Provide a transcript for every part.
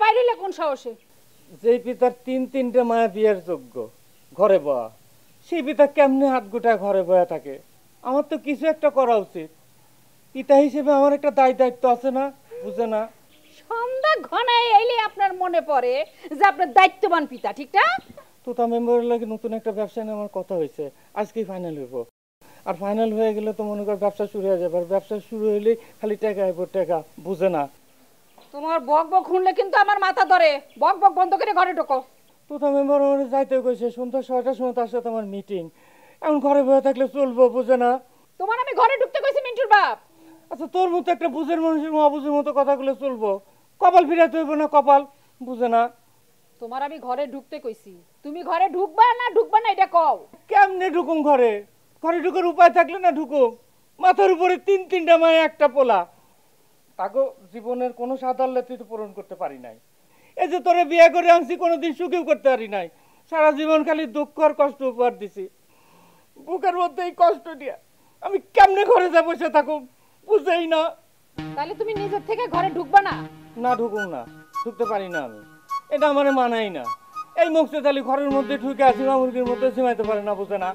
বাইরে হইলে কোন সাহসে? যেই পিতার তিনটে মায়া বিয়ের যোগ্য ঘরে বয়া, সেই পিতা কেমনে হাত গোটায় ঘরে বয়া থাকে? আমার তো কিছু একটা করা উচিত। পিতা হিসেবে আমার একটা দায়িত্ব আছে না? বুঝে না। সন্ধ্যা ঘনায় এলে আপনার মনে পড়ে যে আপনার দায়িত্ববান পিতা, ঠিক না? তোতা মেম্বারের লাগে নতুন একটা ব্যবসা নিয়ে আমার কথা হয়েছে, আজকেই ফাইনাল হইব। আর ফাইনাল হয়ে গেলে তো মনে কর ব্যবসা শুরু হয়ে যাবে। আর ব্যবসা শুরু হইলেই খালি টাকা আইব টাকা, বুঝে না। তোমার বক বক শুনলে কিন্তু আমার মাথা ধরে। বক বক বন্ধ করে ঘরে ঢোকো। তোতা মেম্বার আমার যাইতে কইছে, সন্ধ্যা 6টার সময় তার সাথে আমার মিটিং। এখন ঘরে বসে থাকলে চলবো, বুঝে না। তোমার আমি ঘরে ঢুকতে কইছি মিন্টুর বাপ। আচ্ছা তোর মতো একটা বুঝের মানুষের অবুঝের মতো কথাগুলো চলবো? কপাল ফিরাতে হইব না, কপাল, বুঝে না। তোমার আমি ঘরে ঢুকতে কইছি, তুমি ঘরে ঢুকবা না এটা কও। কেমনে ঢুকুম ঘরে? ঘরে ঢুকার উপায় থাকলে না ঢুকুম। মাথার উপরে তিনটা মায়ে একটা পোলা, তাকে জীবনের কোনো সাধারণ তুই পূরণ করতে পারি নাই। এই যে তোরে বিয়ে করে আনছি, কোনোদিন সুখেও করতে পারি নাই। সারা জীবন খালি দুঃখ আর কষ্ট উপহার দিছি। বুকের মধ্যে এই কষ্ট দিয়ে আমি কেমনে ঘরে যা বসে থাকুম, বুঝেই না। তাহলে তুমি নিজের থেকে ঘরে ঢুকবা না? না ঢুকুম না, ঢুকতে পারি না আমি। এটা আমার মানাই না। এই মুখে তাহলে ঘরের মধ্যে ঢুকে আসি, মুরগির মধ্যে সীমাইতে পারে না, বুঝে না।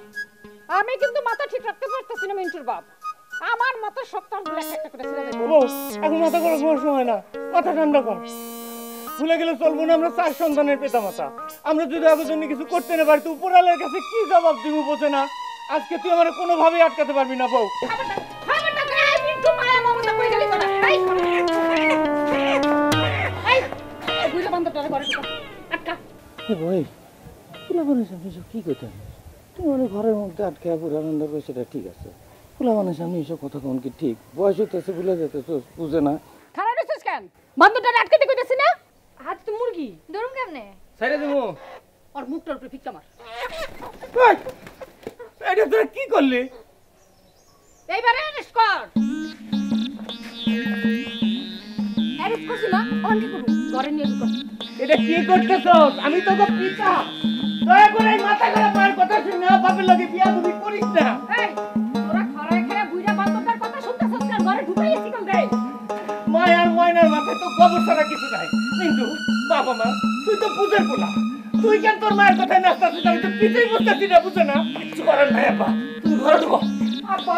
আমি কিন্তু মাথা ঠিক রাখতে পারতেছি না মিন্টুর বাপ। আমার মাথা সপ্তাহ একটা করে ছেড়ে দেবো। এখন মাথা গরম করার সময় না, মাথা ঠান্ডা কর। ভুলে গেলে চলবো না, আমরা 4 সন্তানের পিতা মাতা। আমরা যদি আগের জন্য কিছু করতে না পারি তো উপরালার কাছে কি জবাব দিব, বোঝে না। আজকে তুই আমার কোনোভাবেই আটকাতে পারবি না বউ। কি করতে তুমি মানে ঘরের মধ্যে আটকে পুরা আনন্দ করে, সেটা ঠিক আছে। ফুলা মানুষ সামনে এইসব কথা কোন কি ঠিক? বয়স হইতেছে, ভুলে যেতেছে, বুঝে না। খারাপ হইছিস কেন? বান্দরটারে আটকাতে কইতেছি না? হাত তো মুরগি ধরুম কেমনে? ছাইরে দেবো আর মুখটার উপরে ফিক্কা মার। এটা তোরা কি করলি? এইবারে অ্যারেস্ট কর। অ্যারেস্ট করছিস না? অন কি করব? ঘরে নিয়ে ঢুক। এটা কি করতেছস? আমি তো পিতা। দয়া করে এই মাথা গলা পায়ের কথা শুনে বাপের লগে বিয়া তুমি করিস না। এই তোরা খরায় খরা বুইড়া বান্দরটার কথা শুনতেছস কেন? ঘরে ঢুকাইছিস কেন রে? মায়ার ময়নার মাথায় তো গোবর ছাড়া কিছু নাই। কিন্তু বাবা মা, তুই তো বুঝের পোলা। তুই কেন তোর মায়ের কথায় নাচতাছিস? আমি তো পিছাই বসতেছি না, বুঝে না। কিছু করার নাই আব্বা, তুমি ঘরে ঢুকো। আব্বা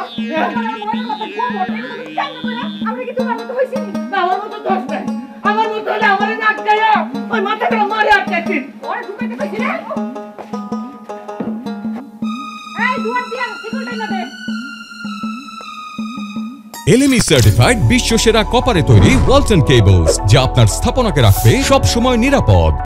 আমার ময়নার মাথায় গোবর, এগুলো তুমি কেন কইরা? আমরা কি তোমার মতো হইছি? না, আমার মতো দোষ নাই। আমার মতো হলে আমারে না আটকায়া ওই মাথাটা মারে আটকাইছিস। ঘরে ঢুকাইতে কইছি রে? এই দুয়ার দিয়া সিকিউরিটি না দে। এলএমই সার্টিফাইড বিশ্ব সেরা কপারে তৈরি ওয়ালটন কেবলস, যা আপনার স্থাপনাকে রাখবে সব সময় নিরাপদ।